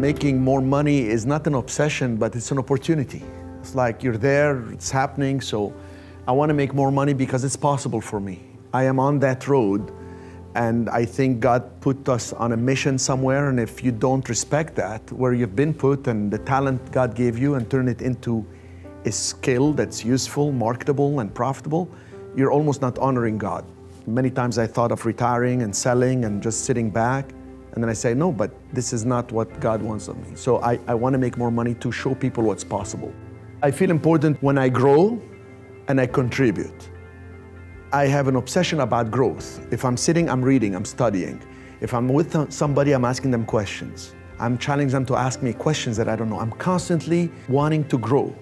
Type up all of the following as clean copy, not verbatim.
Making more money is not an obsession, but it's an opportunity. It's like you're there, it's happening, so I want to make more money because it's possible for me. I am on that road, and I think God put us on a mission somewhere, and if you don't respect that, where you've been put and the talent God gave you, and turn it into a skill that's useful, marketable, and profitable, you're almost not honoring God. Many times I thought of retiring and selling and just sitting back, and then I say, no, but this is not what God wants of me. So I want to make more money to show people what's possible. I feel important when I grow and I contribute. I have an obsession about growth. If I'm sitting, I'm reading, I'm studying. If I'm with somebody, I'm asking them questions. I'm challenging them to ask me questions that I don't know. I'm constantly wanting to grow.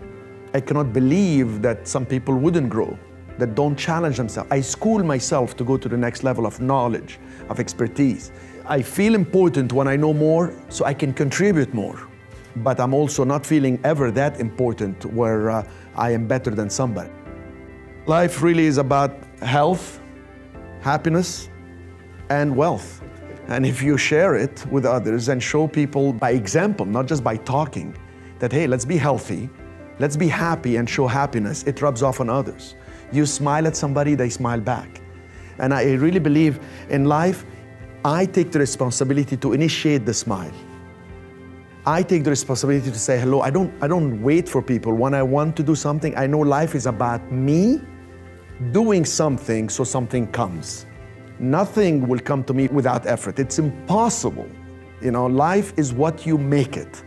I cannot believe that some people wouldn't grow, that don't challenge themselves. I school myself to go to the next level of knowledge, of expertise. I feel important when I know more so I can contribute more. But I'm also not feeling ever that important where I am better than somebody. Life really is about health, happiness, and wealth. And if you share it with others and show people by example, not just by talking, that hey, let's be healthy, let's be happy and show happiness, it rubs off on others. You smile at somebody, they smile back. And I really believe in life, I take the responsibility to initiate the smile. I take the responsibility to say hello. I don't wait for people. When I want to do something, I know life is about me doing something so something comes. Nothing will come to me without effort. It's impossible. You know, life is what you make it.